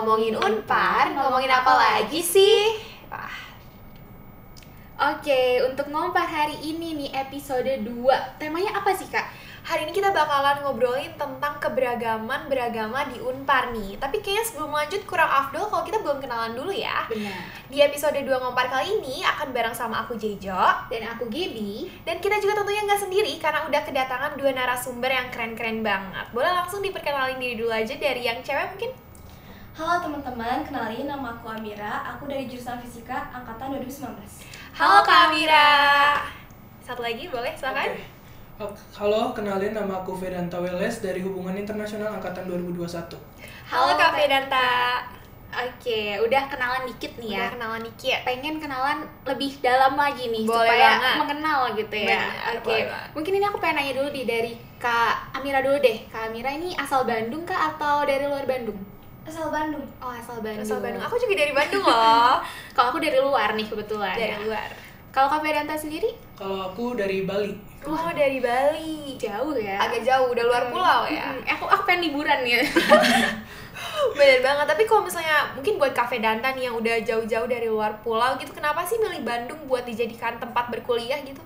Ngomongin Unpar, ngomongin apa lagi sih? Oke, untuk ngompar hari ini nih episode 2. Temanya apa sih, Kak? Hari ini kita bakalan ngobrolin tentang keberagaman beragama di Unpar nih. Tapi kayaknya sebelum lanjut kurang afdol kalau kita belum kenalan dulu ya. Benar. Di episode 2 Ngompar kali ini akan bareng sama aku Jejo Dan aku Gaby. dan kita juga tentunya nggak sendiri karena udah kedatangan 2 narasumber yang keren-keren banget. Boleh langsung diperkenalin diri dulu aja dari yang cewek mungkin? Halo teman-teman, kenalin nama aku Amira. Aku dari jurusan Fisika angkatan 2019. Halo Kak Amira. Satu lagi boleh, silakan. Halo, kenalin nama aku Vedanta Weles dari Hubungan Internasional angkatan 2021. Halo Kak Vedanta. Oke, udah kenalan dikit nih ya. Udah kenalan dikit. Pengen kenalan lebih dalam lagi nih Boleh supaya banget. mengenal gitu ya. Benar, Oke. boleh banget. Mungkin ini aku pengen nanya dulu dari Kak Amira dulu deh. Kak Amira ini asal Bandung kah atau dari luar Bandung? Asal Bandung. Oh, asal Bandung. Asal Bandung. Aku juga dari Bandung loh. Kalau aku dari luar nih kebetulan. Dari ya. luar. Kalau Kak Vedanta sendiri? Kalau aku dari Bali. Oh, dari Bali. Jauh ya. Agak jauh, udah luar pulau ya. Aku pengen liburan ya. Bener banget, tapi kalau misalnya mungkin buat Kak Vedanta nih yang udah jauh-jauh dari luar pulau gitu, kenapa sih milih Bandung buat dijadikan tempat berkuliah gitu?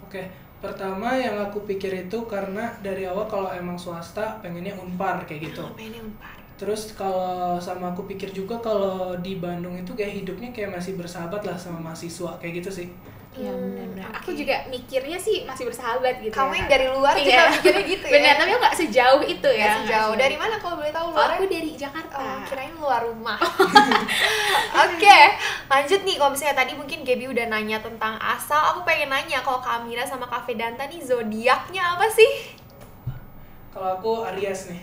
Oke, pertama yang aku pikir itu karena dari awal kalau emang swasta pengennya Unpar kayak gitu. Pengennya Unpar. Terus kalau sama aku pikir juga kalau di Bandung itu kayak hidupnya kayak masih bersahabat lah sama mahasiswa kayak gitu sih. Iya benar-benar. Oke. Aku juga mikirnya sih masih bersahabat gitu. Kamu ya. yang dari luar juga Iya. mikirnya gitu ya? Benar, tapi aku nggak sejauh itu ya. Nggak sejauh. Dari mana kalau boleh tahu Kalau luarnya? aku dari Jakarta. Oh, kirain luar rumah. Oke, lanjut nih. Kalau misalnya tadi mungkin Gaby udah nanya tentang asal, aku pengen nanya kalau Kak Amira sama Kak Vedanta nih zodiaknya apa sih? Kalau aku Aries nih.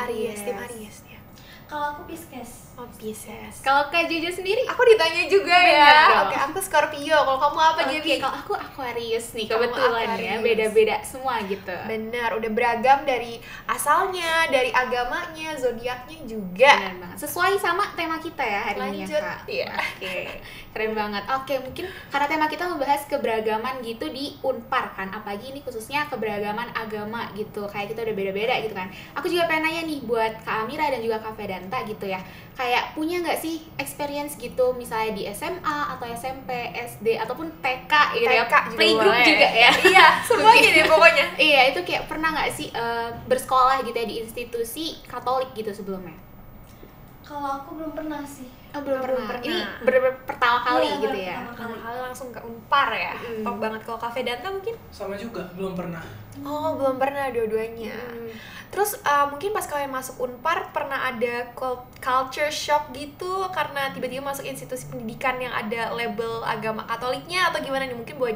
Aries, tim Aries ya. Kalau aku Pisces. Oh, Pisces. Kalau Kak Jojo sendiri? Aku ditanya juga Bener ya. dong. Oke, aku Scorpio. Kalau kamu apa, Oke, Gaby? kalau aku Aquarius nih Kamu kebetulan ya, Aquarius. beda-beda semua gitu. Benar, udah beragam dari asalnya, dari agamanya, zodiaknya juga. Benar banget. Sesuai sama tema kita ya hari ini Lanjut, ya, Kak. iya. Oke. Keren banget. Oke, mungkin karena tema kita membahas keberagaman gitu di Unpar kan. Apalagi ini khususnya keberagaman agama gitu. Kayak kita udah beda-beda gitu kan. Aku juga pengen nanya nih buat Kak Amira dan juga Kak Vedanta gitu ya. Kayak punya nggak sih experience gitu misalnya di SMA atau SMP, SD ataupun TK gitu ya. TK juga Playgroup boleh. juga ya. Iya, semuanya deh pokoknya. Iya, itu kayak pernah nggak sih bersekolah gitu ya di institusi Katolik gitu sebelumnya? Kalau aku belum pernah sih. Oh, belum Belum pernah. pernah. Ini pertama kali Iya, gitu baru ya. pertama kali. Kali langsung ke Unpar ya. Mm. Top banget. Kalau Kak Vedanta mungkin? Sama juga, belum pernah. Oh, belum pernah dua-duanya. Terus mungkin pas kalian masuk Unpar pernah ada culture shock gitu karena tiba-tiba masuk institusi pendidikan yang ada label agama Katoliknya atau gimana nih? Mungkin boleh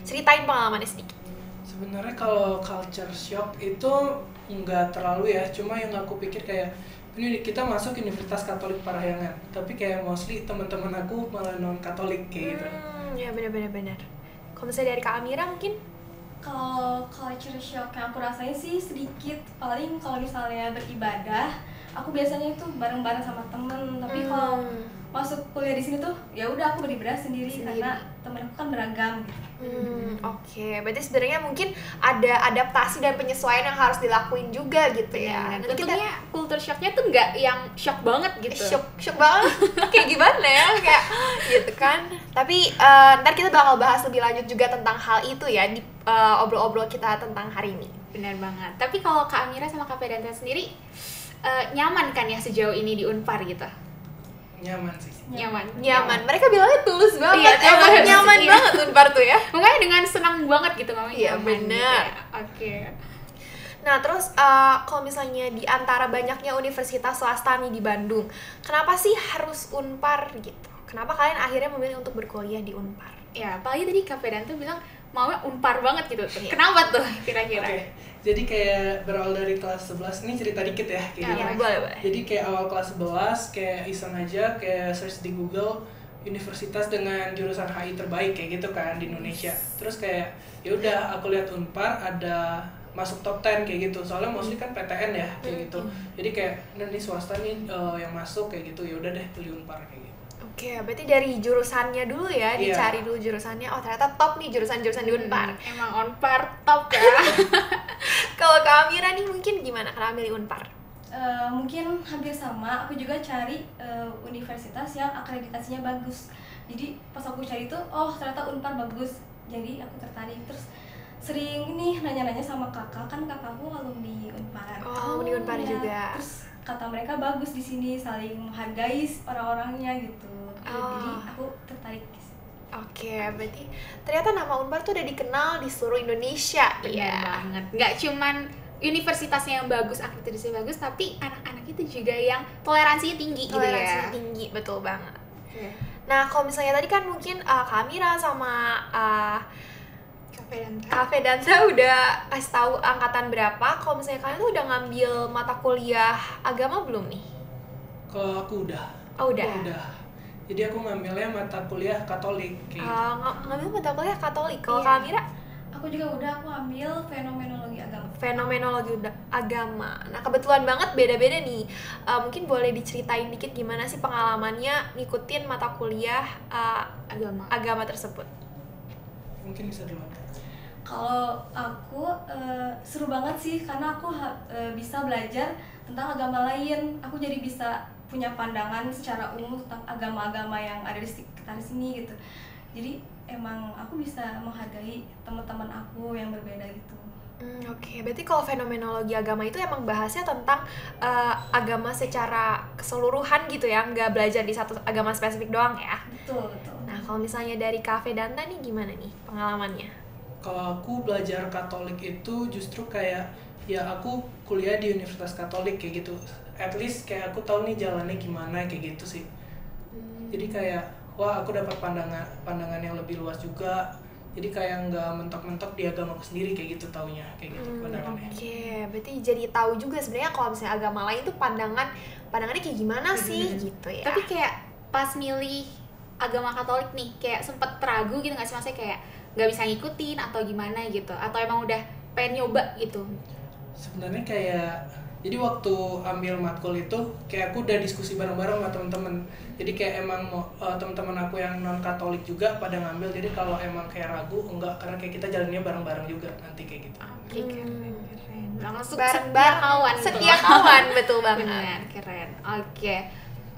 diceritain pengalamannya sedikit. Sebenarnya kalau culture shock itu nggak terlalu ya, cuma yang aku pikir kayak ini kita masuk Universitas Katolik Parahyangan, tapi kayak mostly teman-teman aku malah non Katolik kayak gitu. Ya benar. Kalau misalnya dari Kak Amira mungkin? Kalau culture shock yang aku rasain sih sedikit. Paling kalau misalnya beribadah, aku biasanya itu bareng-bareng sama temen. Tapi kalau masuk kuliah di sini tuh ya udah aku beribadah sendiri karena temen aku kan beragam gitu. Oke, berarti sebenarnya mungkin ada adaptasi dan penyesuaian yang harus dilakuin juga gitu ya. Dan Nanti kita tentunya culture shocknya tuh nggak yang shock banget gitu. shock banget, kayak gimana ya, kayak gitu kan. Tapi ntar kita bakal bahas lebih lanjut juga tentang hal itu ya di obrol-obrol kita tentang hari ini. Benar banget. Tapi kalau Kak Amira sama Kak Vedanta sendiri nyaman kan ya sejauh ini di Unpar gitu? Nyaman sih. Nyaman. Mereka bilangnya tulus banget. Iya, Emang tulus. nyaman Iya. banget Unpar tuh ya. Makanya dengan senang banget gitu ngomongnya. Iya, nyaman benar. gitu ya. Oke. Nah, terus kalau misalnya di antara banyaknya universitas swasta nih di Bandung, kenapa sih harus Unpar gitu? Kenapa kalian akhirnya memilih untuk berkuliah di Unpar? Ya, apalagi tadi Kak Vedanta bilang maunya Unpar banget gitu. Iya. Kenapa tuh kira-kira? Oke, jadi kayak berawal dari kelas 11, ini cerita dikit ya kayak Ya, gitu. boleh. Jadi kayak awal kelas 11 kayak iseng aja kayak search di Google universitas dengan jurusan HI terbaik kayak gitu kan di Indonesia. Terus kayak ya udah aku lihat Unpar ada masuk top 10 kayak gitu. Soalnya mostly kan PTN ya kayak gitu. Jadi kayak ini swasta nih yang masuk kayak gitu. Ya udah deh pilih Unpar kayak gitu. Oke, berarti dari jurusannya dulu ya, Iya. dicari dulu jurusannya. Oh, ternyata top nih jurusan-jurusan di Unpar. Emang Unpar top ya. Kalau Kak Amira nih mungkin gimana kalau milih Unpar? Mungkin hampir sama, aku juga cari universitas yang akreditasinya bagus. Jadi pas aku cari itu, oh ternyata Unpar bagus, jadi aku tertarik. Terus sering nih nanya-nanya sama kakak, kan kakakku alumni Unpar. Alumni Unpar ya. juga. Terus kata mereka bagus di sini, saling menghargai orang-orangnya gitu. Jadi aku tertarik. Oke, berarti ternyata nama Unpar tuh udah dikenal di seluruh Indonesia. Benar banget. Nggak cuman universitasnya yang bagus, akreditasinya bagus, tapi anak-anak itu juga yang toleransinya tinggi gitu ya. Toleransinya tinggi, betul banget. Nah, kalau misalnya tadi kan mungkin Kamira sama Cafe Dansa udah kasih tahu angkatan berapa. Kalau misalnya kalian tuh udah ngambil mata kuliah agama belum nih? Kalau aku udah. Oh, udah. Jadi aku ngambilnya mata kuliah Katolik kayak gitu. Ngambil mata kuliah Katolik. Kalau Kamira? Aku juga udah, aku ambil fenomenologi agama. Fenomenologi agama. Nah, kebetulan banget beda-beda nih. Mungkin boleh diceritain dikit gimana sih pengalamannya ngikutin mata kuliah agama tersebut? Mungkin bisa dulu. Kalau aku seru banget sih, karena aku bisa belajar tentang agama lain. Aku jadi bisa punya pandangan secara umum tentang agama-agama yang ada di sekitar sini gitu. Jadi emang aku bisa menghargai teman-teman aku yang berbeda gitu. Oke, berarti kalau fenomenologi agama itu emang bahasnya tentang agama secara keseluruhan gitu ya, nggak belajar di satu agama spesifik doang ya? Betul. Nah, kalau misalnya dari Cafe Danta nih gimana nih pengalamannya? Kalau aku belajar Katolik itu justru kayak ya aku kuliah di Universitas Katolik kayak gitu. At least kayak aku tahu nih jalannya gimana kayak gitu sih. Jadi kayak wah aku dapat pandangan yang lebih luas juga. Jadi kayak nggak mentok-mentok di agamaku sendiri kayak gitu taunya kayak gitu pandangannya. Oke, berarti jadi tahu juga sebenarnya kalau misalnya agama lain tuh pandangannya kayak gimana sih gitu ya. Tapi kayak pas milih agama Katolik nih kayak sempet ragu gitu nggak sih, maksudnya kayak nggak bisa ngikutin atau gimana gitu, atau emang udah pengen nyoba gitu? Sebenarnya kayak jadi waktu ambil matkul itu kayak aku udah diskusi bareng-bareng sama teman-teman. Jadi kayak emang teman-teman aku yang non Katolik juga pada ngambil. Jadi kalau emang kayak ragu enggak, karena kayak kita jalannya bareng-bareng juga nanti kayak gitu. Oke, keren. Langsung bareng-bareng setia kawan, betul banget. Benar, keren. Oke.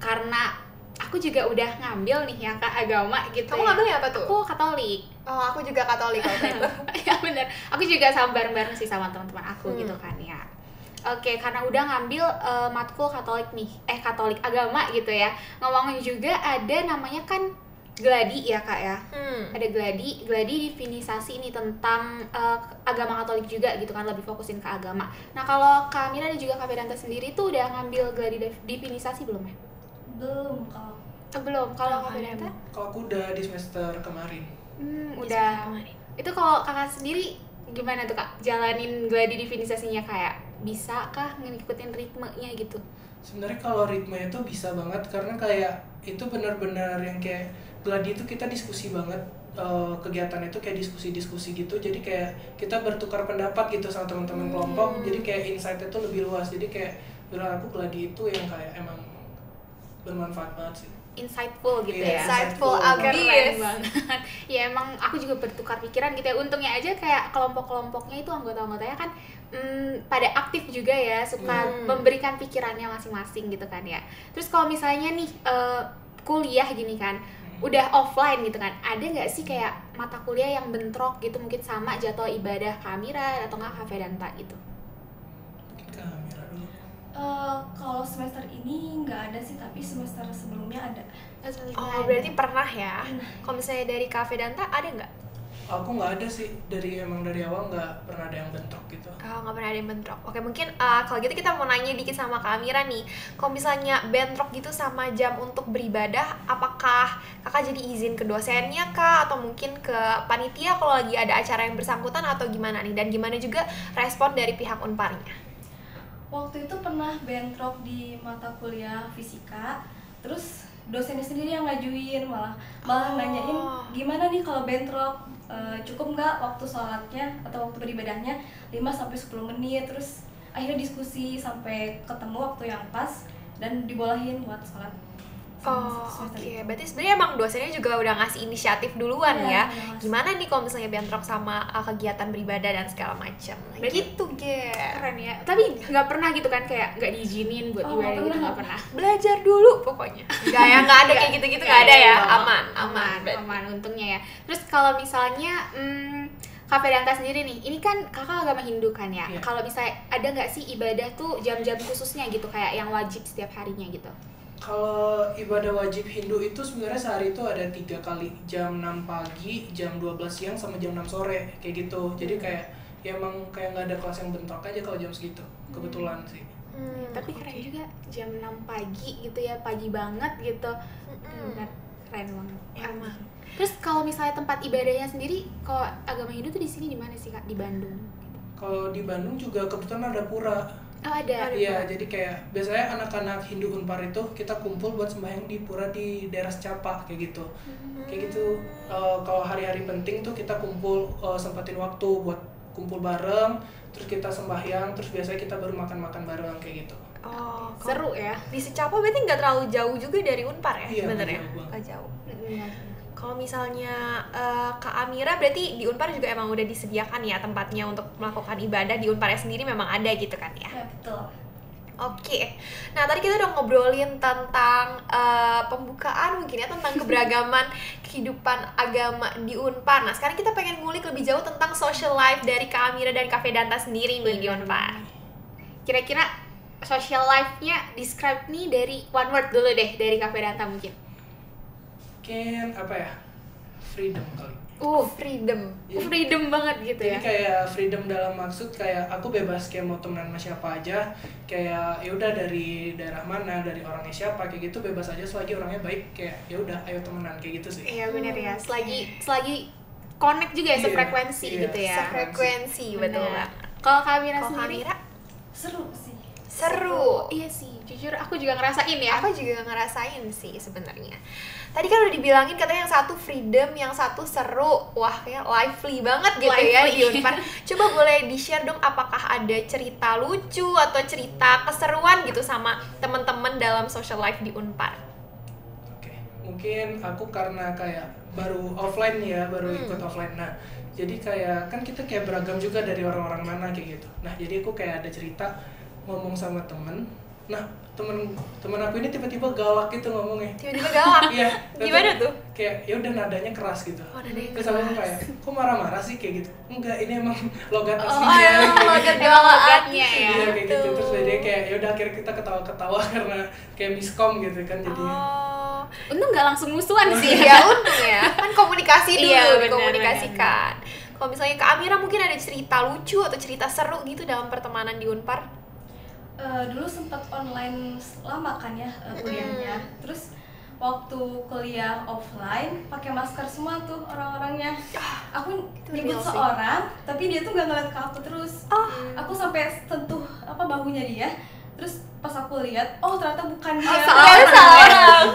Karena aku juga udah ngambil nih ya Kak agama gitu. Kamu ngambilnya apa tuh? Aku Katolik. Oh, aku juga Katolik waktu itu. Ya benar. Aku juga sama bareng-bareng sih sama teman-teman aku gitu kan ya. Oke, karena udah ngambil matkul Katolik nih, Katolik agama gitu ya. Ngomongin juga ada namanya kan gladi ya Kak ya. Ada gladi definisasi ini tentang agama Katolik juga gitu kan, lebih fokusin ke agama. Nah, kalau Kak Mira dan juga Kak Vedanta sendiri tuh udah ngambil gladi definisasi belum ya? Belum kalau. Belum. Kalau Kak Vedanta? Kalau aku udah di semester kemarin. Udah. Itu kalau Kakak sendiri gimana tuh Kak jalanin gladi definisasinya, kayak bisa kah ngikutin ritmenya gitu? Sebenarnya kalau ritme itu bisa banget karena kayak itu benar-benar yang kayak gladi itu kita diskusi banget, kegiatan itu kayak diskusi-diskusi gitu. Jadi kayak kita bertukar pendapat gitu sama teman-teman kelompok. Jadi kayak insight itu lebih luas. Jadi kayak menurut aku gladi itu yang kayak emang bermanfaat banget sih. Insightful gitu ya. Insightful Keren abis. banget. Ya emang aku juga bertukar pikiran gitu ya. Untungnya aja kayak kelompok-kelompoknya itu anggota-anggotanya kan pada aktif juga ya, suka memberikan pikirannya masing-masing gitu kan ya. Terus kalau misalnya nih kuliah gini kan, udah offline gitu kan, ada nggak sih kayak mata kuliah yang bentrok gitu mungkin sama jadwal ibadah Kamira atau nggak Cafe Danta gitu? Mungkin Kamira dulu. Kalau semester ini nggak ada sih, tapi semester sebelumnya ada. Oh, berarti pernah ya. Kalau misalnya dari Cafe Danta ada nggak? Aku nggak ada sih, dari awal nggak pernah ada yang bentrok gitu. Oh, nggak pernah ada yang bentrok. Oke, mungkin kalau gitu kita mau nanya dikit sama Kak Amira nih. Kalau misalnya bentrok gitu sama jam untuk beribadah, apakah kakak jadi izin ke dosennya kah? Atau mungkin ke panitia kalau lagi ada acara yang bersangkutan atau gimana nih? Dan gimana juga respon dari pihak Unparnya? Waktu itu pernah bentrok di mata kuliah fisika, terus dosennya sendiri yang ngajuin, malah nanyain gimana nih kalau bentrok, cukup nggak waktu sholatnya atau waktu beribadahnya 5-10 menit. Terus akhirnya diskusi sampai ketemu waktu yang pas dan dibolehin buat sholat. Oh, oke. Berarti sebenarnya emang dosennya juga udah ngasih inisiatif duluan ya. Gimana nih kalau misalnya bentrok sama kegiatan beribadah dan segala macam. Gitu, Ge. Keren ya. Tapi nggak pernah gitu kan kayak nggak diizinin buat ibadah gitu, nggak pernah. Belajar dulu pokoknya. Nggak ada kayak gitu-gitu, nggak ada ya. Aman. Untungnya ya. Terus kalau misalnya Cafe Danta sendiri nih, ini kan kakak agama Hindu kan ya. Yeah. Kalau misalnya ada nggak sih ibadah tuh jam-jam khususnya gitu kayak yang wajib setiap harinya gitu? Kalau ibadah wajib Hindu itu sebenarnya sehari itu ada 3 kali, jam 6 pagi, jam 12 siang, sama jam 6 sore, kayak gitu. Jadi kayak ya emang kayak nggak ada kelas yang bentrok aja kalau jam segitu, kebetulan sih. Tapi keren juga jam 6 pagi gitu ya, pagi banget gitu. Benar, keren banget. Emang. Terus kalau misalnya tempat ibadahnya sendiri, kalau agama Hindu tuh di sini di mana sih Kak? Di Bandung. Kalau di Bandung juga kebetulan ada pura. Oh ada. Iya, jadi kayak biasanya anak-anak Hindu Unpar itu kita kumpul buat sembahyang di pura di daerah Secapa kayak gitu. Kayak gitu. Kalau hari-hari penting tuh kita kumpul, sempatin waktu buat kumpul bareng, terus kita sembahyang, terus biasanya kita baru makan-makan bareng kayak gitu. Oh, Seru ya. Di Secapa berarti nggak terlalu jauh juga dari Unpar ya? Iya, sebenarnya. Nggak jauh. Kalau misalnya Kak Amira berarti di Unpar juga emang udah disediakan ya tempatnya untuk melakukan ibadah di Unparnya sendiri memang ada gitu kan ya? Ya, betul. Oke, nah tadi kita udah ngobrolin tentang pembukaan mungkin ya tentang keberagaman kehidupan agama di Unpar. Nah sekarang kita pengen ngulik lebih jauh tentang social life dari Kak Amira dan Cafe Danta sendiri nih di Unpar. Kira-kira social life-nya describe nih dari one word dulu deh dari Cafe Danta mungkin. Mungkin apa ya? Freedom kali. Freedom. Freedom banget gitu Jadi ya. kayak freedom dalam maksud kayak aku bebas kayak mau temenan sama siapa aja, kayak ya udah dari daerah mana, dari orangnya siapa kayak gitu bebas aja selagi orangnya baik, kayak ya udah ayo temenan kayak gitu sih. Iya benar ya. Selagi connect juga ya, Iya, sefrekuensi iya. gitu ya. Frekuensi, betul Benar. banget. Kalau Kak Amira Kalau Kak sendiri Amira? Seru sih. Seru. Iya sih, jujur aku juga ngerasain ya. Aku juga ngerasain sih sebenarnya. Tadi kan udah dibilangin katanya yang satu freedom, yang satu seru. Wah, kayak lively banget gitu ya di Unpar. Coba boleh di-share dong apakah ada cerita lucu atau cerita keseruan gitu sama teman-teman dalam social life di Unpar? Oke, mungkin aku karena kayak baru offline ya, baru ikut offline. Nah, jadi kayak kan kita kayak beragam juga dari orang-orang mana kayak gitu. Nah, jadi aku kayak ada cerita ngomong sama temen. Nah, temen aku ini tiba-tiba galak gitu ngomongnya. Tiba-tiba galak? Iya. Gimana tuh? Kayak ya udah nadanya keras gitu. Oh, nadanya Terus aku kayak, kok marah-marah sih kayak gitu? Enggak, ini emang logat Oh, aslinya. logat Emang galak logatnya ya. Iya kayak gitu. Terus dia kayak ya udah akhirnya kita ketawa-ketawa karena kayak miskom gitu kan jadinya. Oh, Untung nggak langsung musuhan sih. ya untung ya. Kan komunikasi dulu, Iya, benar, dikomunikasikan. Kalau misalnya Kak Amira mungkin ada cerita lucu atau cerita seru gitu dalam pertemanan di Unpar? Dulu sempat online lama kan ya kuliahnya. Terus waktu kuliah offline pakai masker semua tuh orang-orangnya. Aku nyebut real sih. seorang, tapi dia tuh gak ngeliat ke aku terus. Aku sampai sentuh bahunya dia. Terus pas aku lihat, oh ternyata bukan dia. Salah.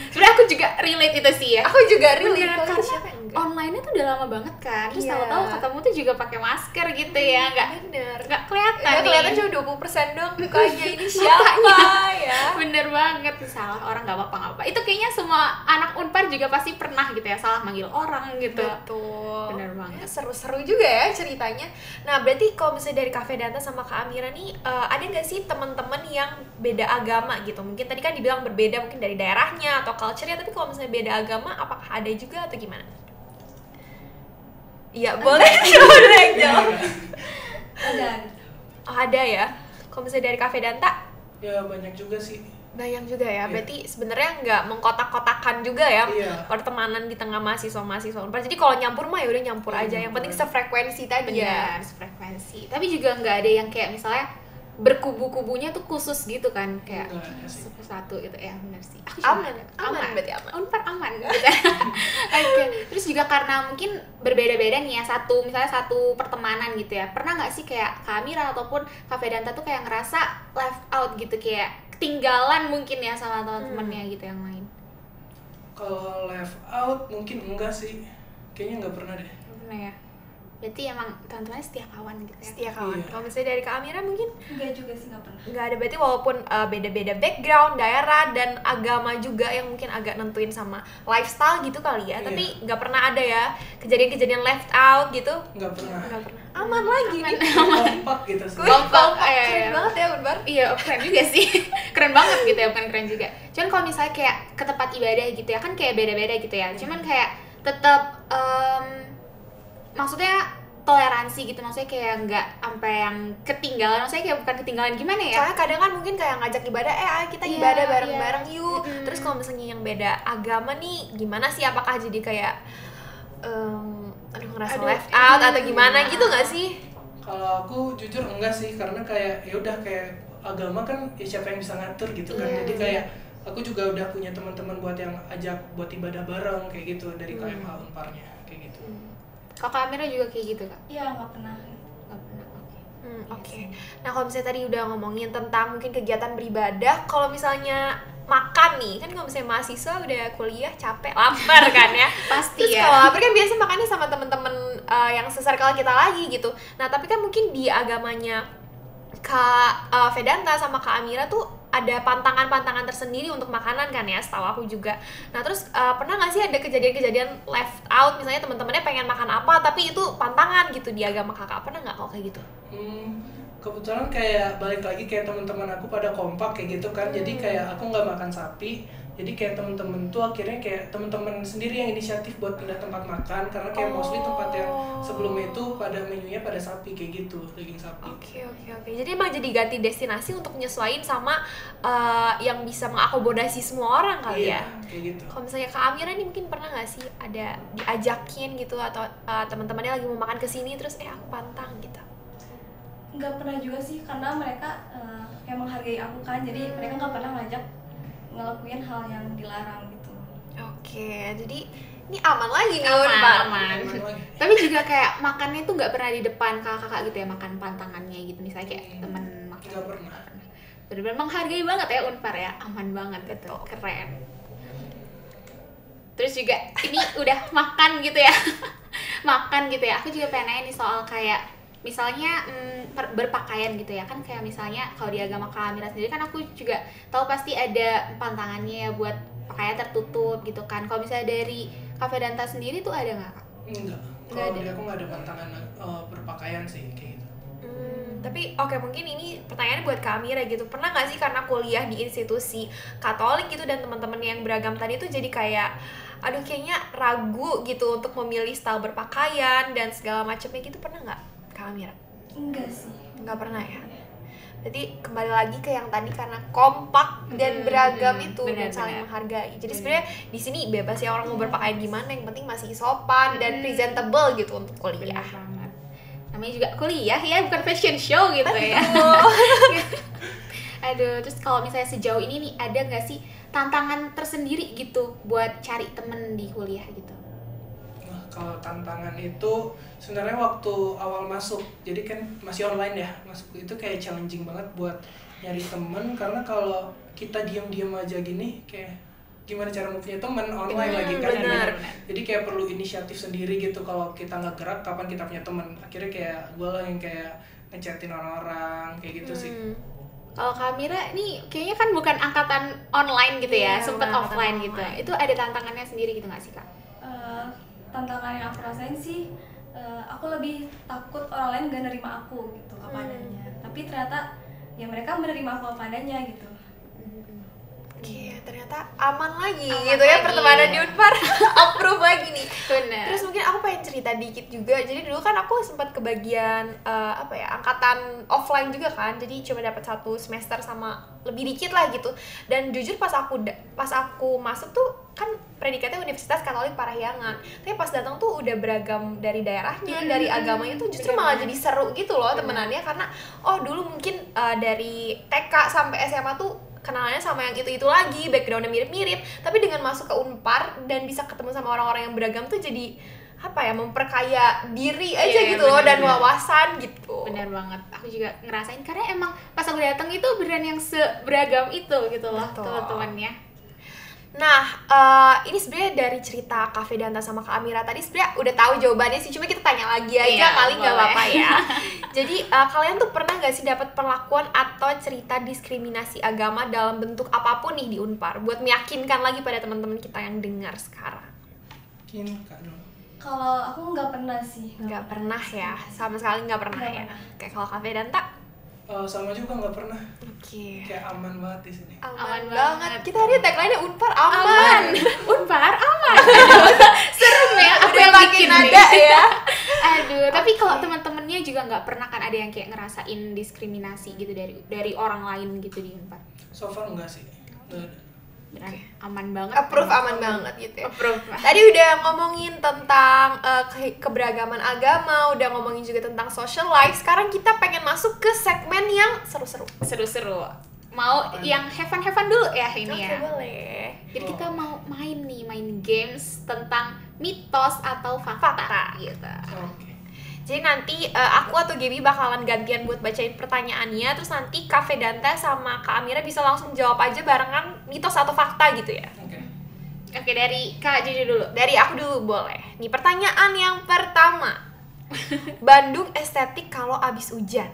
Sebenarnya aku juga relate itu sih ya. Aku juga relate Bener, kalau karena siapa yang enggak? online-nya tuh udah lama banget kan. Terus Iya. tahu-tahu ketemu tuh juga pakai masker gitu ya, Bener. nggak kelihatan. Ya, kelihatan nih. cuma 20% doang mukanya ini siapa ya? Bener banget, salah orang nggak apa-apa. Itu kayaknya semua anak Unpar juga pasti pernah gitu ya, salah manggil orang gitu. Betul. Bener banget. Ya, seru-seru juga ya ceritanya. Nah, berarti kalau misalnya dari Cafe Danta sama Kak Amira nih, ada nggak sih teman-teman yang beda agama gitu? Mungkin tadi kan dibilang berbeda mungkin dari daerahnya atau culture-nya, tapi kalau misalnya beda agama, apakah ada juga atau gimana? Iya, boleh. Boleh yang jawab. Ada. Oh, ada ya. Kalau misalnya dari Cafe Danta, Ya banyak juga sih. banyak juga ya. Iya. Berarti sebenarnya nggak mengkotak-kotakan juga ya Iya. pertemanan di tengah mahasiswa-mahasiswa Unpar. Jadi kalau nyampur mah ya udah nyampur aja. Yang penting sefrekuensi tadi ya. Bener, frekuensi. Tapi juga nggak ada yang kayak misalnya berkubu-kubunya tuh khusus gitu kan, kayak Nggak ada sih. satu gitu ya. Bener sih. Aku juga Aman, nggak ada. aman berarti aman. Unpar aman gitu. Oke. Terus juga karena mungkin berbeda-beda nih ya, misalnya satu pertemanan gitu ya. Pernah nggak sih kayak Kak Amira ataupun Cafe Danta tuh kayak ngerasa left out gitu, kayak ketinggalan mungkin ya sama teman-temannya gitu yang lain? Kalau left out mungkin enggak sih. Kayaknya nggak pernah deh. Nggak pernah ya. Berarti emang teman-temannya setia kawan gitu ya. Setia kawan. Iya. Kalau misalnya dari Kak Amira mungkin Enggak juga sih, nggak pernah. nggak ada, berarti walaupun beda-beda background, daerah, dan agama juga yang mungkin agak nentuin sama lifestyle gitu kali ya, Iya. tapi nggak pernah ada ya kejadian-kejadian left out gitu. Nggak pernah. Nggak pernah. Aman lagi nih. Kompak gitu sih. Kompak, Keren banget ya Unbar. Iya, keren juga sih. Keren banget gitu ya, bukan keren juga. Cuman kalau misalnya kayak ke tempat ibadah gitu ya, kan kayak beda-beda gitu ya. Cuman kayak tetap maksudnya toleransi gitu, maksudnya kayak nggak sampai yang ketinggalan, maksudnya kayak bukan ketinggalan gimana ya? Soalnya kadang kan mungkin kayak ngajak ibadah, ayo kita Iya, ibadah bareng-bareng iya. yuk. Terus kalau misalnya yang beda agama nih, gimana sih? Apakah jadi kayak ngerasa Aduh, left out atau gimana gitu nggak sih? Kalau aku jujur enggak sih, karena kayak ya udah kayak agama kan ya siapa yang bisa ngatur gitu kan. Iya. Jadi kayak aku juga udah punya teman-teman buat yang ajak buat ibadah bareng kayak gitu dari KMH Unparnya kayak gitu. Kakak Amira juga kayak gitu kak? Iya, nggak pernah. Nggak pernah, oke. Oke. Nah kalau misalnya tadi udah ngomongin tentang mungkin kegiatan beribadah, kalau misalnya makan nih, kan kalau misalnya mahasiswa udah kuliah capek, lapar kan ya. Pasti Terus ya. kalau lapar kan biasa makannya sama temen-temen yang se-circle kita lagi gitu. Nah tapi kan mungkin di agamanya Kak Vedanta sama Kak Amira tuh ada pantangan-pantangan tersendiri untuk makanan kan ya, setahu aku juga. Nah terus pernah nggak sih ada kejadian-kejadian left out, misalnya teman-temannya pengen makan apa tapi itu pantangan gitu di agama kakak, pernah nggak kalau kayak gitu? Kebetulan kayak balik lagi kayak teman-teman aku pada kompak kayak gitu kan. Jadi kayak aku nggak makan sapi. Jadi kayak temen-temen tuh akhirnya kayak temen-temen sendiri yang inisiatif buat pindah tempat makan, karena kayak mostly tempat yang sebelumnya itu pada menunya pada sapi kayak gitu, daging sapi. Oke. Jadi emang jadi ganti destinasi untuk menyesuaikan sama yang bisa mengakomodasi semua orang kali Iya, ya. kayak gitu. Kalau misalnya Kak Amira nih mungkin pernah nggak sih ada diajakin gitu atau teman-temannya lagi mau makan kesini terus aku pantang gitu? Nggak pernah juga sih, karena mereka yang menghargai aku kan, jadi mereka nggak pernah ngajak ngelakuin hal yang dilarang gitu. Oke, jadi ini aman lagi nih Unpar. Aman. lagi. Tapi juga kayak makannya tuh nggak pernah di depan kakak-kakak gitu ya, makan pantangannya gitu, misalnya kayak temen makan. Nggak pernah. Bener-bener menghargai banget ya Unpar ya, aman banget gitu, keren. Terus juga ini udah makan gitu ya, makan gitu ya. Aku juga pengen nanya nih soal kayak misalnya berpakaian gitu ya, kan kayak misalnya kalau di agama Kak Amira sendiri kan aku juga tahu pasti ada pantangannya ya buat pakaian tertutup gitu kan. Kalau misalnya dari Kak Vedanta sendiri tuh ada nggak Kak? Enggak. Nggak Kalau ada. di aku nggak ada pantangan berpakaian sih kayak gitu. Tapi oke, mungkin ini pertanyaannya buat Kak Amira gitu. Pernah nggak sih karena kuliah di institusi Katolik gitu dan teman-teman yang beragam tadi tuh jadi kayak aduh kayaknya ragu gitu untuk memilih style berpakaian dan segala macamnya gitu, pernah nggak Kak Amira? Enggak sih. Nggak pernah ya. Berarti kembali lagi ke yang tadi karena kompak dan beragam itu dan saling menghargai. Jadi sebenarnya di sini bebas ya orang mau berpakaian gimana, yang penting masih sopan dan presentable gitu untuk kuliah. Bener banget. Namanya juga kuliah ya, bukan fashion show gitu ya. Aduh, terus kalau misalnya sejauh ini nih ada nggak sih tantangan tersendiri gitu buat cari temen di kuliah gitu? Nah, kalau tantangan itu sebenarnya waktu awal masuk, jadi kan masih online ya, masuk itu kayak challenging banget buat nyari temen, karena kalau kita diam-diam aja gini kayak gimana cara mau punya temen online lagi kan. benar. Jadi kayak perlu inisiatif sendiri gitu. Kalau kita nggak gerak kapan kita punya temen? Akhirnya kayak gue lah yang kayak ngechatin orang-orang kayak gitu sih. Kalau Kak Amira nih kayaknya kan bukan angkatan online gitu ya, Iya, sempet bukan offline angkatan gitu. online. Itu ada tantangannya sendiri gitu nggak sih Kak? Tantangan yang aku rasain sih, aku lebih takut orang lain gak nerima aku gitu apa adanya. Tapi ternyata ya mereka menerima aku apa adanya gitu. Oke, ternyata aman lagi Aman gitu ya lagi. pertemanan di Unpar. Approve lagi nih. Bener. Terus mungkin aku pengen cerita dikit juga. Jadi dulu kan aku sempat kebagian angkatan offline juga kan. Jadi cuma dapat 1 semester sama lebih dikit lah gitu. Dan jujur pas aku masuk tuh kan predikatnya Universitas Katolik Parahyangan. Tapi pas datang tuh udah beragam dari daerahnya, dari agamanya tuh justru malah jadi seru gitu loh temenannya, karena dulu mungkin dari TK sampai SMA tuh kenalannya sama yang itu lagi, backgroundnya mirip-mirip, tapi dengan masuk ke Unpar dan bisa ketemu sama orang-orang yang beragam tuh jadi memperkaya diri aja Iya, gitu loh, dan bener-bener. wawasan gitu. Bener banget, aku juga ngerasain karena emang pas aku datang itu beneran yang seberagam itu gitu loh Betul. teman-temannya. Nah, ini sebenarnya dari cerita Kak Vedanta sama Kak Amira tadi sebenarnya udah tahu jawabannya sih, cuma kita tanya lagi aja Iya, kali nggak boleh. apa-apa ya. Jadi kalian tuh pernah nggak sih dapat perlakuan atau cerita diskriminasi agama dalam bentuk apapun nih di Unpar, buat meyakinkan lagi pada teman-teman kita yang dengar sekarang? Mungkin Kak dulu. Kalau aku nggak pernah sih. Nggak pernah ya, sama sekali nggak pernah Nggak ya. pernah. Oke, kalau Kak Vedanta? Sama juga nggak pernah. Oke. Kayak aman banget di sini. Aman Aman banget. banget. Kita hari tagline-nya Unpar aman. Unpar aman. Serem ya, aku Udah yang makin bikin ada nih. ya. Aduh, tapi kalau teman-temannya juga nggak pernah kan ada yang kayak ngerasain diskriminasi gitu dari orang lain gitu di Unpar. So far enggak sih. Nggak ada. Beneran aman banget. Approve aman banget gitu ya. Approve. Tadi udah ngomongin tentang keberagaman agama, udah ngomongin juga tentang social life. Sekarang kita pengen masuk ke segmen yang seru-seru. Seru-seru. Mau yang have fun dulu ya ini Oke, ya. boleh. Jadi kita mau main games tentang mitos atau fakta, gitu. Oke. Jadi nanti aku atau Gaby bakalan gantian buat bacain pertanyaannya. Terus nanti Kak Vedanta sama Kak Amira bisa langsung jawab aja barengan mitos atau fakta gitu ya. Oke. Oke, dari Kak Jojo dulu. Dari aku dulu boleh. Nih pertanyaan yang pertama. Bandung estetik kalau abis hujan.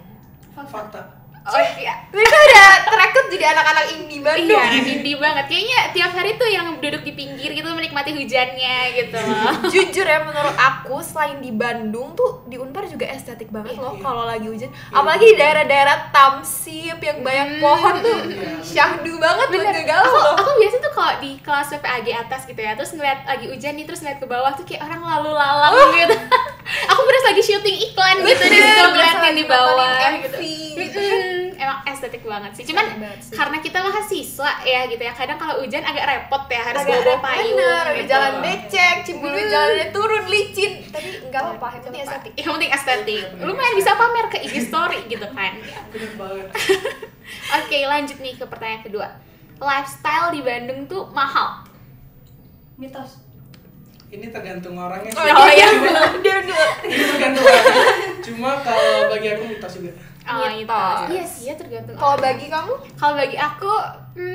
Fakta. Oh iya. Mereka udah terekrut jadi anak-anak indie Bandung. Iya, indie banget. Kayaknya tiap hari tuh yang duduk di pinggir gitu menikmati hujannya gitu loh. Jujur ya, menurut aku selain di Bandung tuh di Unpar juga estetik banget loh Iya. kalau lagi hujan. Apalagi di daerah-daerah Tamsip yang banyak pohon tuh Iya. syahdu banget buat Bener. ngegalau loh. Aku biasa tuh kalau di kelas PPAG atas gitu ya, terus ngeliat lagi hujan nih, terus ngeliat ke bawah tuh kayak orang lalu lalang gitu. Aku beres lagi syuting iklan gitu di situ ngeliatin di bawah gitu. Emang estetik banget sih. Cuman Estetik banget sih. karena kita mahasiswa ya gitu ya, kadang kalau hujan agak repot ya, harus Agak bawa payung. bener, udah gitu. jalan becek, Cibulu jalannya turun licin. Tapi nggak apa-apa, yang penting estetik. Yang penting estetik. Lumayan bisa pamer ke IG story gitu kan. Bener banget. Oke, lanjut nih ke pertanyaan kedua. Lifestyle di Bandung tuh mahal. Mitos. Ini tergantung orangnya sih. Oh, iya. Dia dulu. Ini tergantung orangnya. Cuma kalau bagi aku mitos juga. Oh, Mitos. Iya sih ya, tergantung. Kalau bagi kamu? Kalau bagi aku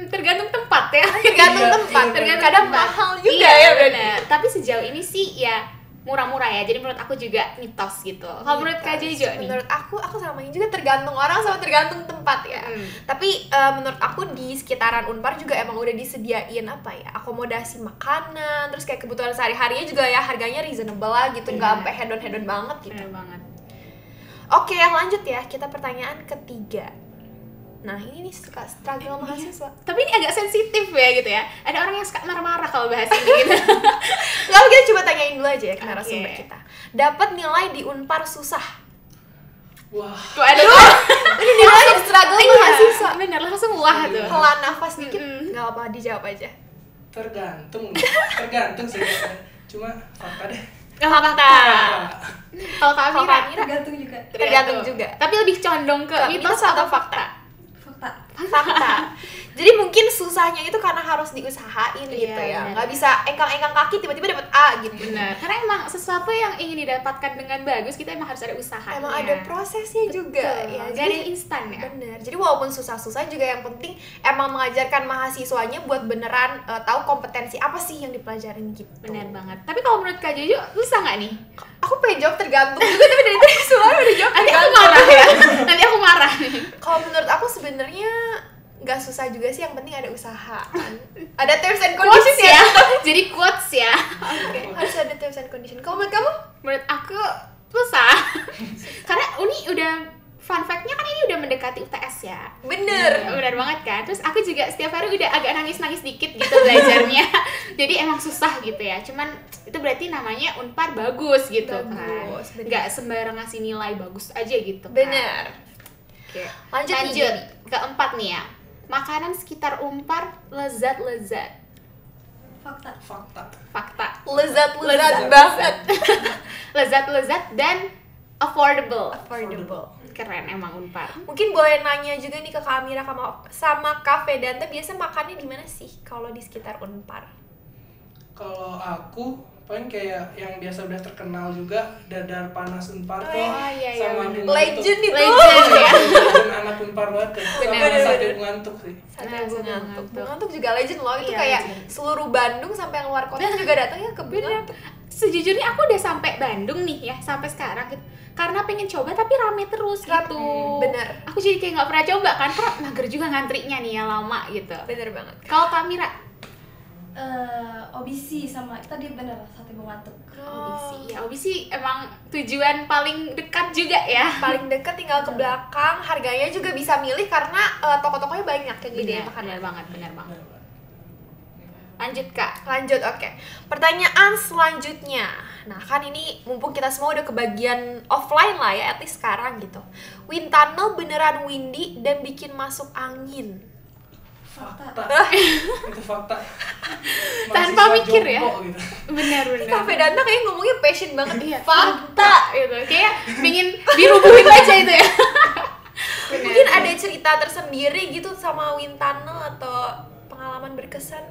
tergantung tempat ya. Tergantung Iya, tempat. iya, Tergantung Kadang tempat. mahal juga Iya, ya. benar. Tapi sejauh ini sih ya murah-murah ya. Jadi menurut aku juga mitos gitu. Kalau menurut Kak Jojo nih? Menurut aku samain juga tergantung orang sama tergantung tempat ya. Tapi menurut aku di sekitaran Unpar juga emang udah disediain apa ya, akomodasi makanan, terus kayak kebutuhan sehari-harinya juga ya harganya reasonable lah gitu, nggak sampai hedon-hedon banget gitu. Bener banget. Oke, yang lanjut ya, kita pertanyaan ketiga. Nah ini nih suka struggle mahasiswa. Tapi ini agak sensitif ya gitu ya. Ada orang yang suka marah-marah kalau bahas ini gitu. Lalu kita coba tanyain dulu aja ya ke narasumber Oke. kita. Dapat nilai di Unpar susah. Wah. Waduh. Ini nilai struggle Iya, mahasiswa. bener langsung wah tuh. Hela nafas dikit, Mm-mm. nggak apa, dijawab aja. Tergantung sih. Cuma fakta deh. Fakta. Kalau Kak Kalau Amira? Kak Amira? Tergantung juga. Tergantung juga. Tapi lebih condong ke Ke mitos atau fakta? Fakta. Fakta. Jadi mungkin susahnya itu karena harus diusahain gitu Iya, ya. benar. Nggak bisa engkang-engkang kaki tiba-tiba dapat A gitu. Benar. Karena emang sesuatu yang ingin didapatkan dengan bagus, kita emang harus ada usahanya. Emang ada prosesnya juga ya. Gak ada yang instan ya. Bener. Jadi walaupun susah-susah juga yang penting emang mengajarkan mahasiswanya buat beneran tahu kompetensi apa sih yang dipelajarin gitu. Benar banget. Tapi kalau menurut Kak Jojo, susah nggak nih? Aku pengen jawab tergantung juga tapi dari tadi semua udah jawab Nanti aku tergantung. marah ya. Nanti aku marah nih. Kalau menurut aku sebenarnya nggak susah juga sih, yang penting ada usaha. Ada terms and Quotes conditions ya. ya. Jadi quotes ya. Oke, harus ada terms and condition. Kalau menurut kamu? Menurut aku susah. Karena Uni udah fun fact-nya kan ini udah mendekati UTS ya. Bener. Benar banget kan. Terus aku juga setiap hari udah agak nangis-nangis dikit gitu belajarnya. Jadi emang susah gitu ya. Cuman itu berarti namanya Unpar bagus gitu Bagus, kan. bener. Nggak sembarang ngasih nilai bagus aja gitu kan. Bener. Oke. Lanjut nih, Lanjut. Gaby. Keempat nih ya. Makanan sekitar Unpar lezat-lezat. Fakta. Fakta. Fakta. Lezat banget. Lezat-lezat dan affordable. Affordable. Keren emang Unpar. Mungkin boleh nanya juga nih ke Kak Amira sama Kak Vedanta, biasa makannya di mana sih kalau di sekitar Unpar? Kalau aku paling kayak yang biasa udah terkenal juga Dadar Panas Unpar tuh iya, sama bener. Bunga Legend itu. Legend ya. dan anak Unpar banget ya. Bener, Sama bener, Sate bener. Ngantuk sih. Sate Nah, Bunga Sate Ngantuk. Ngantuk. Bunga Ngantuk juga legend loh. Itu Iya, kayak legend. seluruh Bandung sampai yang luar kota juga datang ya ke Bunga Ngantuk. Sejujurnya aku udah sampai Bandung nih ya, sampai sekarang gitu. Karena pengen coba tapi rame terus gitu. Bener. Aku jadi kayak nggak pernah coba kan, karena mager juga ngantrinya nih ya, lama gitu. Bener banget. Kalau Kamira, OBC sama tadi bener Sate Bunga Ngantuk. OBC, ya OBC emang tujuan paling dekat juga ya. Paling deket tinggal ke belakang, harganya juga bisa milih karena toko-tokonya banyak yang gede Bener, makanan. bener banget, bener banget. Lanjut Kak. Lanjut, oke. Pertanyaan selanjutnya. Nah, kan ini mumpung kita semua udah kebagian offline lah ya, at least sekarang gitu. Wind tunnel beneran windy dan bikin masuk angin. Fakta. Itu fakta. Tanpa Mahasiswa mikir ya. jompo gitu. Bener, Ini Cafe Danda kayaknya ngomongnya passion banget. Iya, fakta gitu. Kayak pingin dirubuhin aja itu ya. Mungkin ada cerita tersendiri gitu sama wind tunnel atau pengalaman berkesan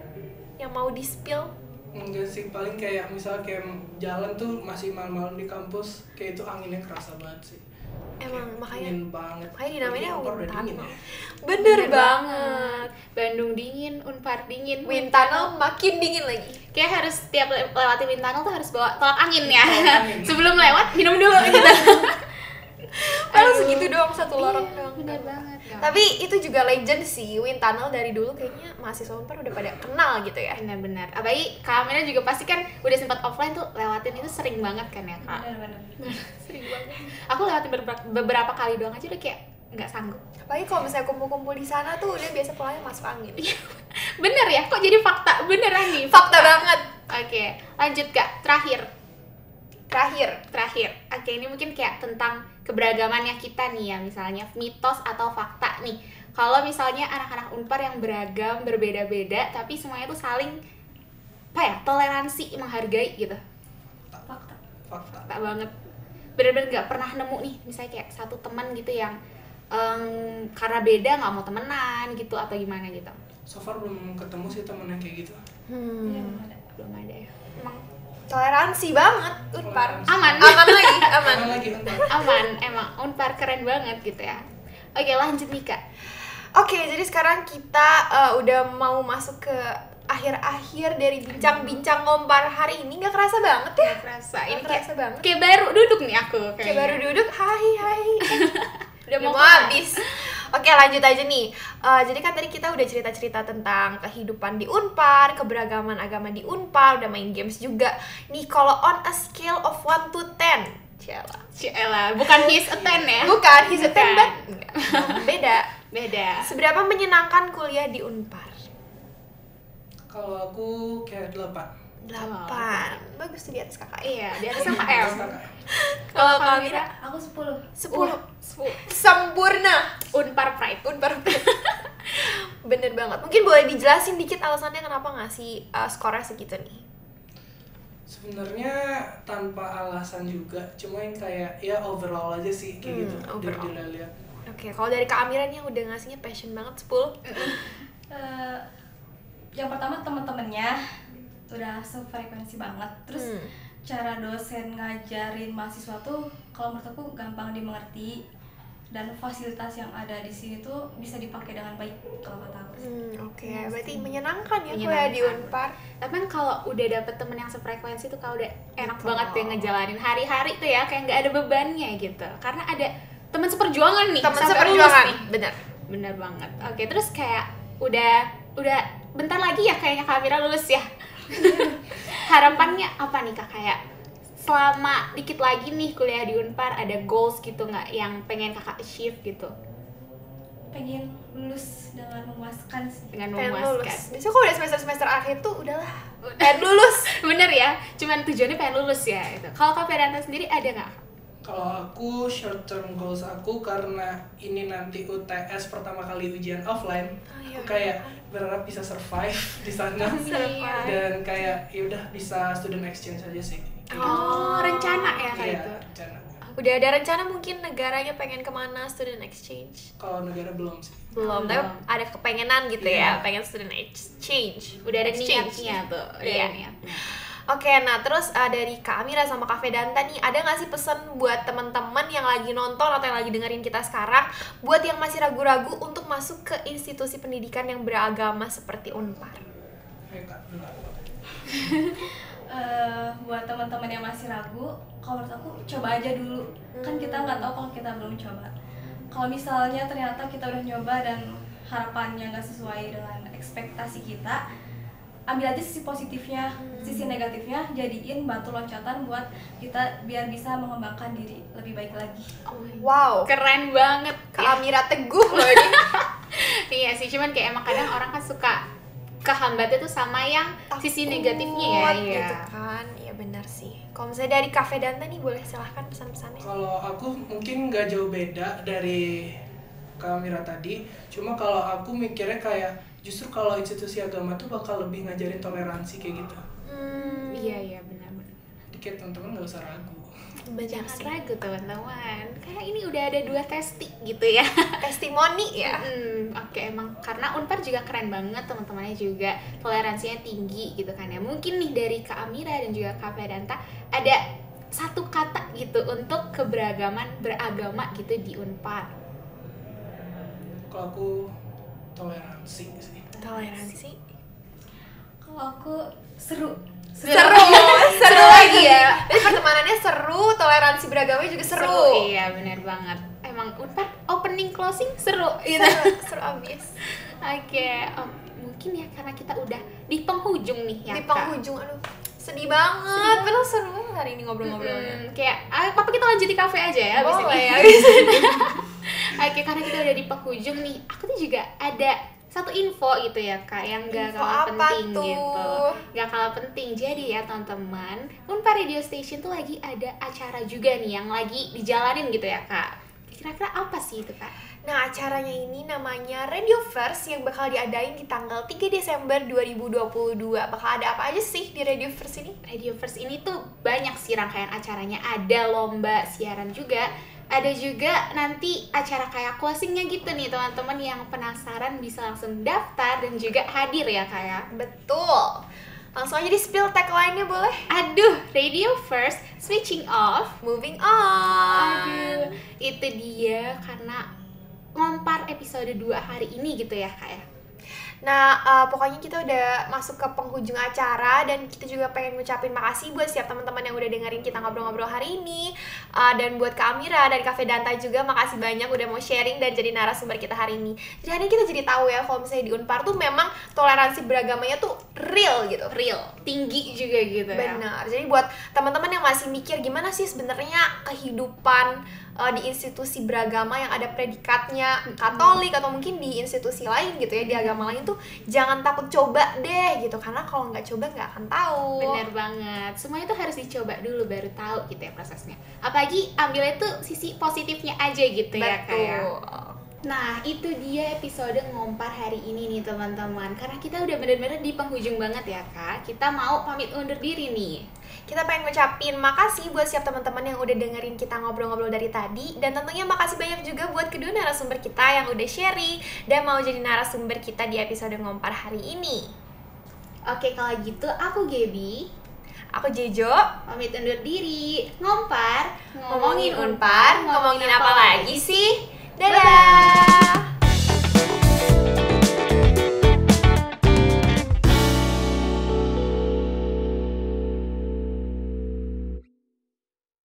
yang mau di-spill? Enggak sih, paling kayak misalnya kayak jalan tuh masih malam-malam di kampus, kayak itu anginnya kerasa banget sih. Emang makanya Dingin banget. makanya dinamanya Apalagi Unpar wind udah dingin tunnel. ya. Bener banget. Bandung dingin, Unpar dingin. Wind tunnel makin dingin lagi. Kayak harus tiap lewati wind tunnel tuh harus bawa tolak angin ya. Tolak angin. Sebelum lewat minum dulu gitu. Padahal segitu doang, satu lorong doang. Bener banget. Tapi itu juga legend sih, wind tunnel dari dulu kayaknya mahasiswa Unpar udah pada kenal gitu ya. benar-benar. Apalagi Kak Amina juga pasti kan udah sempat offline tuh lewatin itu sering banget kan ya Kak. Bener-bener. Sering banget. Aku lewatin beberapa kali doang aja udah kayak nggak sanggup. Apalagi kalau misalnya kumpul-kumpul di sana tuh udah biasa pulangnya masuk angin. Bener ya? Kok jadi fakta? Beneran nih. Fakta banget. Oke, lanjut Kak. Terakhir. Oke, ini mungkin kayak tentang keberagamannya kita nih ya, misalnya mitos atau fakta nih. Kalau misalnya anak-anak Unpar yang beragam, berbeda-beda, tapi semuanya tuh saling apa ya, toleransi, menghargai gitu. Fakta. Fakta banget. Bener-bener nggak pernah nemu nih, misalnya kayak satu teman gitu yang karena beda nggak mau temenan gitu atau gimana gitu. So far belum ketemu sih temen yang kayak gitu. Iya, belum ada. Belum ada ya. Emang Toleransi banget Unpar. Toleransi. aman. Aman lagi, aman. Mana lagi Unpar? Aman, emang Unpar keren banget gitu ya. Oke, lanjut nih Kak. Oke, jadi sekarang kita udah mau masuk ke akhir-akhir dari bincang-bincang ngompar hari ini. Nggak kerasa banget ya? Nggak kerasa. Ini Ini kayak kerasa banget. kayak baru duduk nih aku Kayak baru duduk, hai. Udah Udah mau kelar. habis. Oke, lanjut aja nih. Jadi kan tadi kita udah cerita-cerita tentang kehidupan di Unpar, keberagaman agama di Unpar, udah main games juga. Nih, kalau on a scale of 1 to 10, Ciela. Ciela, bukan his a 10 ya? Bukan, he's a 10 Bukan. but beda. Beda. Seberapa menyenangkan kuliah di Unpar? Kalau aku kayak 8. 8. Bagus tuh di atas kakak. Iya, di atas KM. Kalau Kamira Aku 10. 10. 10. Sempurna. Unpar Pride. Unpar. Bener banget. Mungkin boleh dijelasin dikit alasannya kenapa ngasih skornya segitu nih? Sebenarnya tanpa alasan juga, cuma yang kayak ya overall aja sih kayak gitu. overall. Dilihat. Oke, kalau dari Kak Amira nih yang udah ngasihnya passion banget 10. Yang pertama teman-temannya udah sefrekuensi banget. Terus cara dosen ngajarin mahasiswa tuh kalau menurut aku gampang dimengerti dan fasilitas yang ada di sini tuh bisa dipakai dengan baik kalau kata aku. Oke, berarti menyenangkan ya kuliah Menyenangkan. di Unpar. Tapi kan kalau udah dapet temen yang sefrekuensi tuh kalau udah enak Betul. banget ya ngejalanin hari-hari tuh ya, kayak nggak ada bebannya gitu. Karena ada teman seperjuangan nih, Teman sampai seperjuangan. lulus nih. Bener. Bener banget. Oke, terus kayak udah bentar lagi ya kayaknya Kak Amira lulus ya. Harapannya apa nih Kak, kayak selama dikit lagi nih kuliah di Unpar, ada goals gitu nggak yang pengen Kakak achieve gitu Pengen lulus dengan memuaskan sih. dengan Pengen lulus. memuaskan? Biasanya kalau udah semester akhir tuh udahlah pengen lulus. Bener ya, cuman tujuannya pengen lulus ya itu. Kalau Kak Ferdanta sendiri ada nggak? Kalau aku short term goals aku karena ini nanti UTS pertama kali ujian offline, iya. aku kayak berharap bisa survive di sana Survive. dan kayak ya udah bisa student exchange aja sih. Oh, rencana ya kayak Iya, itu. rencana. Udah ada rencana mungkin negaranya pengen kemana student exchange? Kalau negara belum sih. Belum, tapi ada kepengenan gitu ya, Iya. pengen student exchange. Udah ada Exchange. niatnya tuh, udah Iya. ada niatnya. Oke, nah terus dari Kak Amira sama Kak Vedanta nih, ada nggak sih pesan buat teman-teman yang lagi nonton atau yang lagi dengerin kita sekarang, buat yang masih ragu-ragu untuk masuk ke institusi pendidikan yang beragama seperti Unpar? Ayo Kak, Buat teman-teman yang masih ragu, kalau menurut aku coba aja dulu. Kan kita nggak tahu kalau kita belum coba. Kalau misalnya ternyata kita udah nyoba dan harapannya nggak sesuai dengan ekspektasi kita, ambil aja sisi positifnya, sisi negatifnya jadiin batu loncatan buat kita biar bisa mengembangkan diri lebih baik lagi. Wow, Keren banget Kak Amira teguh loh ini. Iya sih, cuman kayak emang kadang orang kan suka kehambatnya tuh sama yang sisi negatifnya ya. Takut gitu kan. Iya benar sih. Kalau misalnya dari Kak Vedanta nih, boleh silahkan pesan-pesannya. kalau aku mungkin nggak jauh beda dari Kak Mira tadi, cuma kalau aku mikirnya kayak justru kalau institusi agama tuh bakal lebih ngajarin toleransi kayak gitu. Iya benar-benar. Jadi kayak teman-teman nggak usah ragu. Benar Jangan sih. ragu teman-teman, karena ini udah ada 2 testi gitu ya. Testimoni ya. Oke, emang karena Unpar juga keren banget, teman-temannya juga toleransinya tinggi gitu kan ya. Mungkin nih dari Kak Amira dan juga Kak Vedanta ada satu kata gitu untuk keberagaman beragama gitu di Unpar. Kalau aku toleransi sih. Toleransi. Kalau aku seru. Seru lagi ya. Jadi pertemanannya seru, toleransi beragamanya juga seru. Iya, benar banget. Emang Unpar opening closing seru gitu. Seru abis. Oke, mungkin ya karena kita udah di penghujung nih ya. Di Kak. penghujung, aduh sedih banget. Padahal seru banget hari ini ngobrol-ngobrolnya. Kayak apa kita lanjut di kafe aja ya abis Boleh ini? ya. Oke, karena kita udah di penghujung nih, aku tuh juga ada satu info gitu ya Kak, yang gak Info kalah apa penting tuh? gitu. Gak kalah penting. Jadi ya teman-teman, Unpar Radio Station tuh lagi ada acara juga nih yang lagi dijalanin gitu ya Kak. Kira-kira apa sih itu Kak? Nah, acaranya ini namanya Radio First yang bakal diadain di tanggal 3 Desember 2022. Bakal ada apa aja sih di Radio First ini? Radio First ini tuh banyak sih rangkaian acaranya. Ada lomba siaran juga. Ada juga nanti acara kayak closingnya gitu nih teman-teman, yang penasaran bisa langsung daftar dan juga hadir ya Kak ya. Betul. Langsung aja di spill tagline-nya boleh? Aduh, Radio First, switching off. Moving on. Aduh, itu dia karena Ngompar episode 2 hari ini gitu ya Kak ya. Nah, pokoknya kita udah masuk ke penghujung acara dan kita juga pengen ngucapin makasih buat setiap teman-teman yang udah dengerin kita ngobrol-ngobrol hari ini. Dan buat Kak Amira dan Kak Vedanta juga makasih banyak udah mau sharing dan jadi narasumber kita hari ini. Jadi hari ini kita jadi tahu ya kalau misalnya di Unpar tuh memang toleransi beragamanya tuh real gitu. Real, tinggi juga gitu ya. Benar. Jadi buat teman-teman yang masih mikir gimana sih sebenarnya kehidupan di institusi beragama yang ada predikatnya Katolik atau mungkin di institusi lain gitu ya, di agama lain tuh jangan takut coba deh gitu, karena kalau nggak coba nggak akan tahu. Bener banget, semuanya tuh harus dicoba dulu baru tahu gitu ya prosesnya. Apalagi ambilnya tuh sisi positifnya aja gitu ya Kak ya. Nah, itu dia episode Ngompar hari ini nih teman-teman. Karena kita udah bener-bener di penghujung banget ya Kak. Kita mau pamit undur diri nih. Kita pengen ngucapin makasih buat setiap teman-teman yang udah dengerin kita ngobrol-ngobrol dari tadi. Dan tentunya makasih banyak juga buat kedua narasumber kita yang udah sharing dan mau jadi narasumber kita di episode Ngompar hari ini. Oke, kalau gitu aku Gaby, aku Jejo, pamit undur diri. Ngompar, ngomongin Unpar, ngomongin apa lagi sih? Dadah!